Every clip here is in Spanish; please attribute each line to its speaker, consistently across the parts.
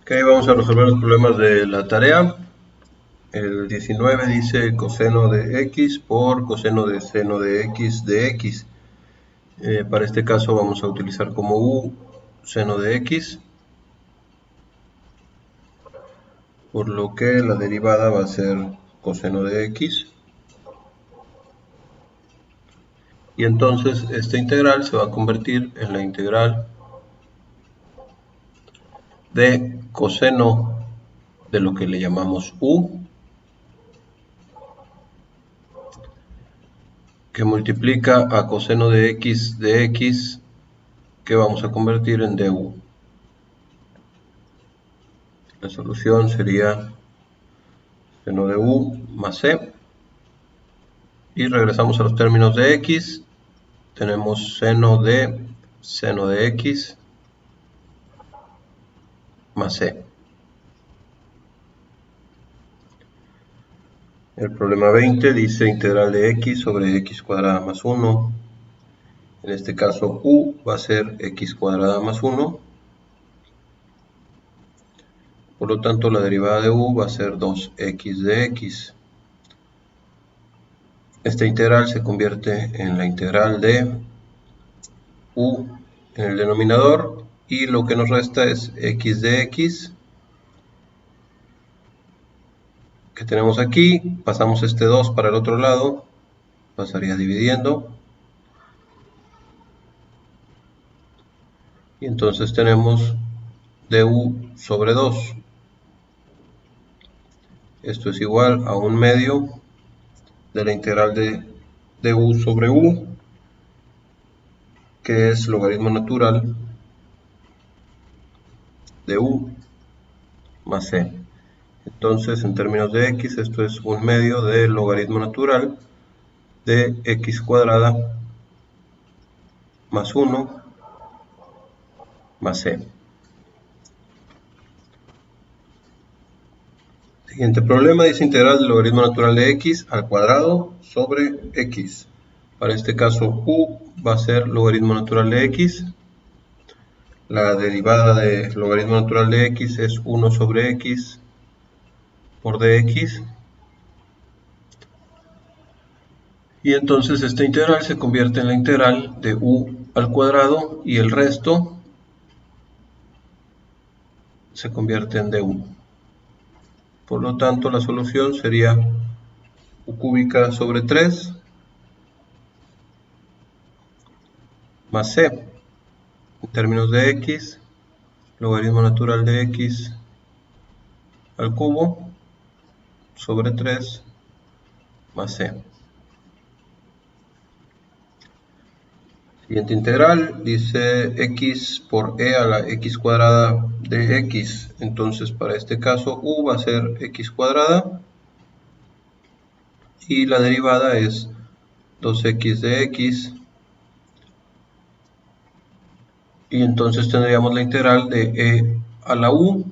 Speaker 1: Ok, vamos a resolver los problemas de la tarea. El 19 dice coseno de x por coseno de seno de x de x. Para este caso vamos a utilizar como u seno de x, por lo que la derivada va a ser coseno de x. Y entonces esta integral se va a convertir en la integral de coseno de lo que le llamamos u, que multiplica a coseno de x, que vamos a convertir en du. La solución sería seno de u más c. Y regresamos a los términos de x. Tenemos seno de x más c. El problema 20 dice integral de x sobre x cuadrada más 1. En este caso u va a ser x cuadrada más 1. Por lo tanto la derivada de u va a ser 2x de x. Esta integral se convierte en la integral de u en el denominador y lo que nos resta es x de x que tenemos aquí. Pasamos este 2 para el otro lado, pasaría dividiendo y entonces tenemos du sobre 2. Esto es igual a 1/2 de la integral de du sobre u, que es logaritmo natural de u más c. Entonces, en términos de x, esto es 1/2 del logaritmo natural de x cuadrada más 1 más c. Siguiente problema dice integral del logaritmo natural de x al cuadrado sobre x. Para este caso, u va a ser logaritmo natural de x. La derivada del logaritmo natural de x es 1 sobre x por dx. Y entonces esta integral se convierte en la integral de u al cuadrado y el resto se convierte en du. Por lo tanto, la solución sería u cúbica sobre 3 más c. En términos de x, logaritmo natural de x al cubo sobre 3 más c. Siguiente integral dice x por e a la x cuadrada de x. Entonces para este caso u va a ser x cuadrada y la derivada es 2x de x. Y entonces tendríamos la integral de e a la u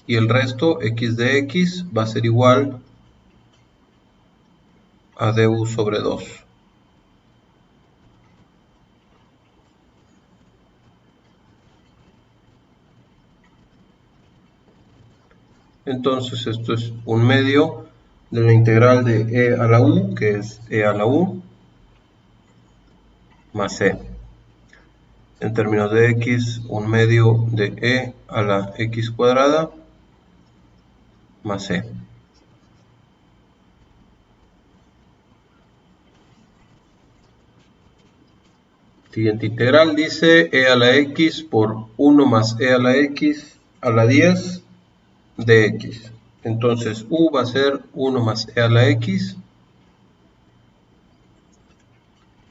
Speaker 1: y el resto x de x va a ser igual a du sobre 2. Entonces esto es 1/2 de la integral de e a la u, que es e a la u, más c. En términos de x, 1/2 de e a la x cuadrada, más c. Siguiente integral dice e a la x por 1 más e a la x a la 10 de x. Entonces u va a ser 1 más e a la x.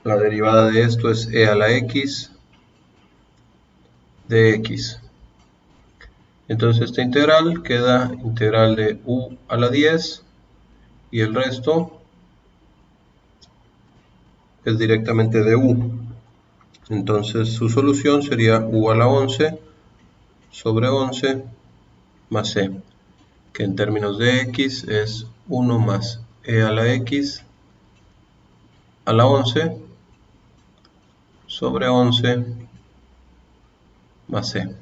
Speaker 1: La derivada de esto es e a la x de x. Entonces esta integral queda integral de u a la 10 y el resto es directamente de u. Entonces su solución sería u a la 11 sobre 11 más c, que en términos de x es 1 más e a la x a la 11 sobre 11 más c.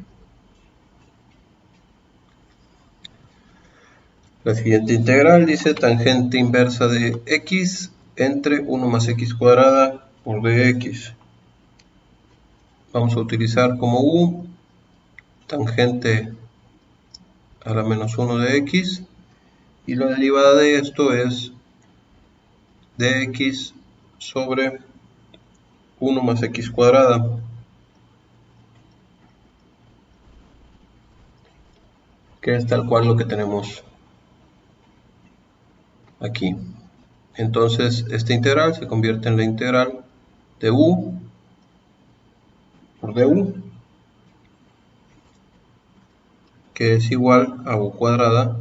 Speaker 1: La siguiente integral dice tangente inversa de x entre 1 más x cuadrada por dx. Vamos a utilizar como u tangente a la menos 1 de x, y la derivada de esto es dx sobre 1 más x cuadrada, que es tal cual lo que tenemos aquí. Entonces esta integral se convierte en la integral de u por du, que es igual a u cuadrada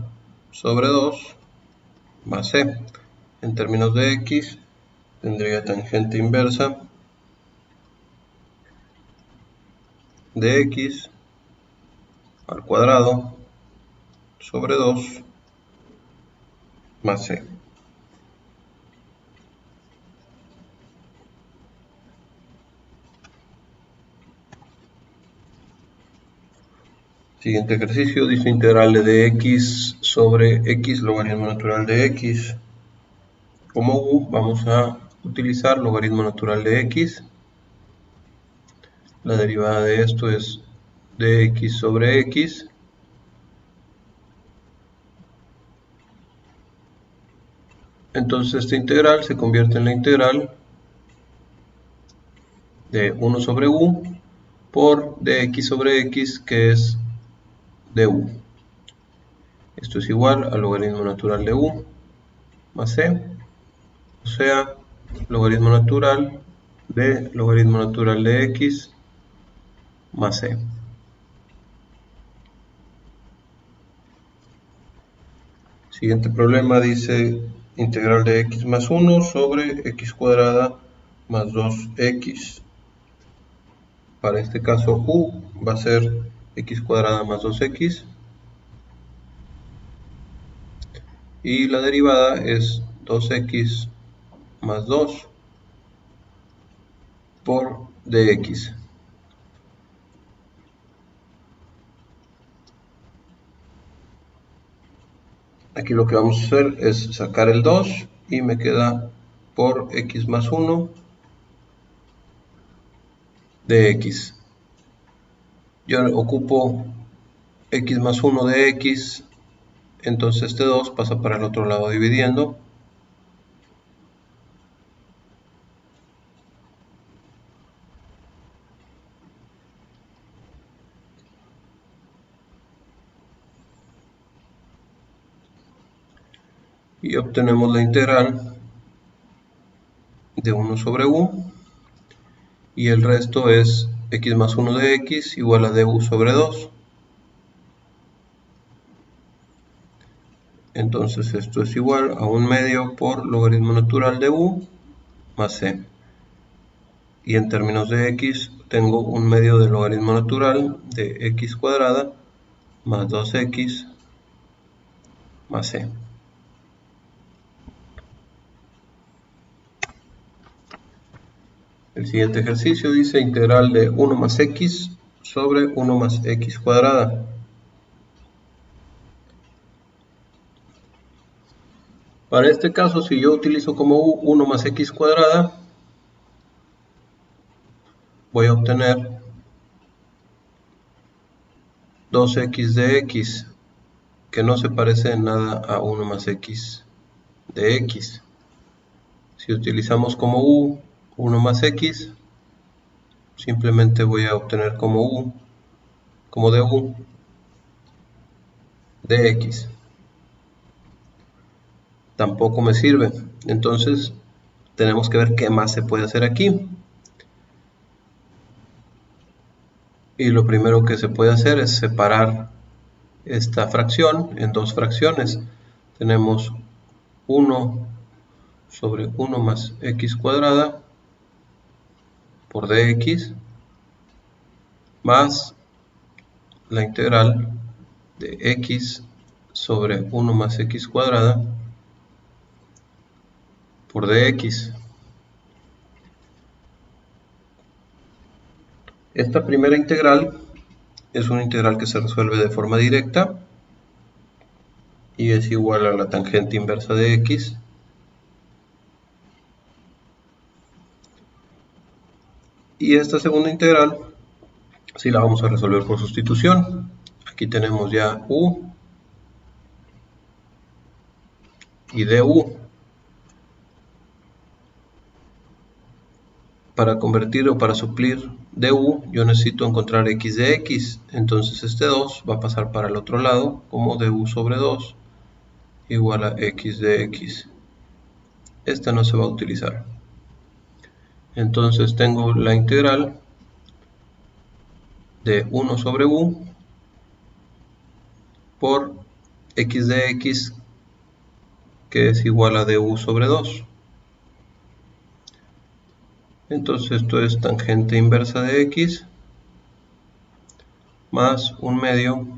Speaker 1: sobre 2 más c. En términos de x tendría tangente inversa de x al cuadrado sobre 2 más c. Siguiente ejercicio dice integral de x sobre x logaritmo natural de x. Como u vamos a utilizar logaritmo natural de x. La derivada de esto es dx sobre x. Entonces esta integral se convierte en la integral de 1 sobre u por dx sobre x, que es du. Esto es igual al logaritmo natural de u más c, o sea, logaritmo natural de x más c. Siguiente problema dice integral de x más 1 sobre x cuadrada más 2x. Para este caso u va a ser x cuadrada más 2x. Y la derivada es 2x más 2 por dx. Aquí lo que vamos a hacer es sacar el 2 y me queda por x más 1 dx. Yo ocupo x más 1 de x, entonces este 2 pasa para el otro lado dividiendo. Y obtenemos la integral de 1 sobre u, y el resto es x más 1 de x igual a du sobre 2. Entonces esto es igual a 1 medio por logaritmo natural de u más c. Y en términos de x tengo 1 medio del logaritmo natural de x cuadrada más 2x más c. El siguiente ejercicio dice integral de 1 más x sobre 1 más x cuadrada. Para este caso, si yo utilizo como u 1 más x cuadrada, voy a obtener 2x de x, que no se parece en nada a 1 más x de x. Si utilizamos como u 1 más x, simplemente voy a obtener como u, como du de x. Tampoco me sirve. Entonces tenemos que ver qué más se puede hacer aquí. Y lo primero que se puede hacer es separar esta fracción en dos fracciones. Tenemos 1 sobre 1 más x cuadrada por dx más la integral de x sobre 1 más x cuadrada por dx. Esta primera integral es una integral que se resuelve de forma directa y es igual a la tangente inversa de x. Y esta segunda integral sí la vamos a resolver por sustitución. Aquí tenemos ya u y du. Para convertir o para suplir du, yo necesito encontrar x de x. Entonces este 2 va a pasar para el otro lado como du sobre 2 igual a x de x. Esta no se va a utilizar. Entonces tengo la integral de 1 sobre u por x de x, que es igual a du sobre 2. Entonces esto es tangente inversa de x más 1/2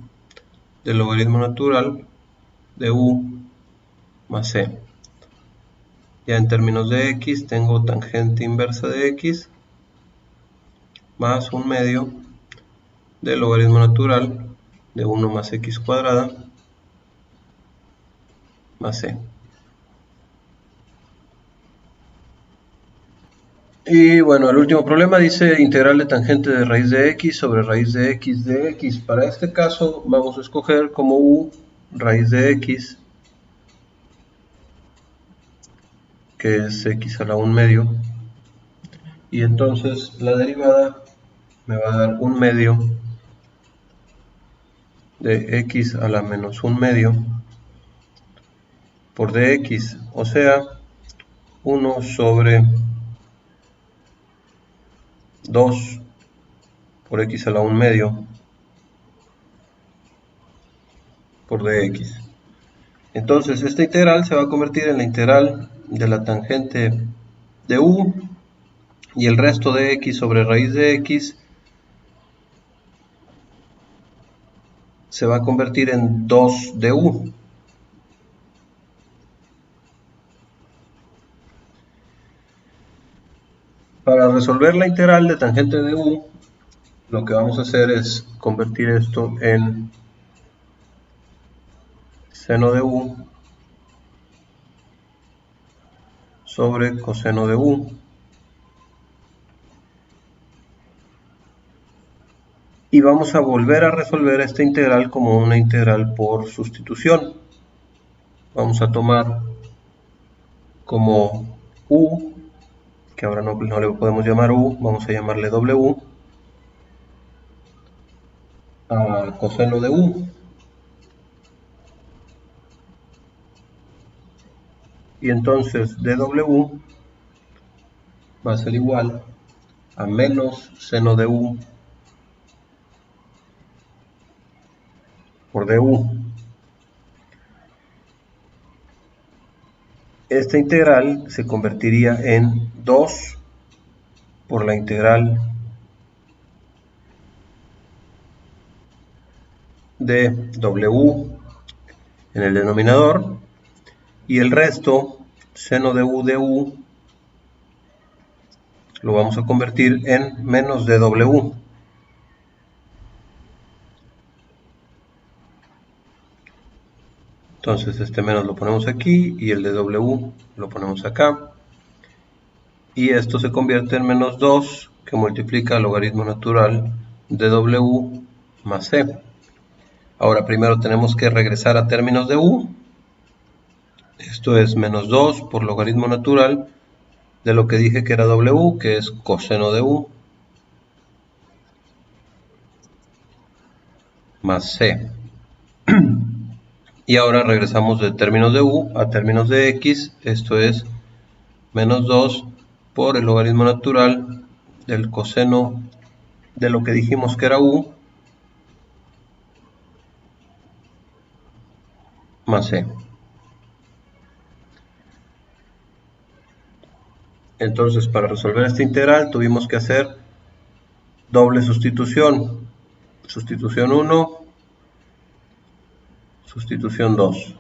Speaker 1: del logaritmo natural de u más c. Ya en términos de x tengo tangente inversa de x más 1/2 del logaritmo natural de 1 más x cuadrada más c. Y bueno, el último problema dice integral de tangente de raíz de x sobre raíz de x de x. Para este caso vamos a escoger como u raíz de x, que es x a la 1/2, y entonces la derivada me va a dar 1/2 de x a la menos 1/2 por dx, o sea 1 sobre 2 por x a la 1/2 por dx. Entonces esta integral se va a convertir en la integral de la tangente de u, y el resto de x sobre raíz de x se va a convertir en 2 de u. Para resolver la integral de tangente de u, lo que vamos a hacer es convertir esto en seno de u sobre coseno de u. Y vamos a volver a resolver esta integral como una integral por sustitución. Vamos a tomar como u, que ahora no le podemos llamar u, vamos a llamarle w, a coseno de u. Y entonces dw va a ser igual a menos seno de u por du. Esta integral se convertiría en 2 por la integral de w en el denominador, y el resto, seno de u du, lo vamos a convertir en menos dw. Entonces este menos lo ponemos aquí y el de w lo ponemos acá. Y esto se convierte en menos 2, que multiplica el logaritmo natural de w más c. Ahora primero tenemos que regresar a términos de u. Esto es menos 2 por logaritmo natural de lo que dije que era w, que es coseno de u, más c. Y ahora regresamos de términos de u a términos de x. Esto es menos 2 por el logaritmo natural del coseno de lo que dijimos que era u, más c. Entonces, para resolver esta integral tuvimos que hacer doble sustitución. Sustitución 1, sustitución 2.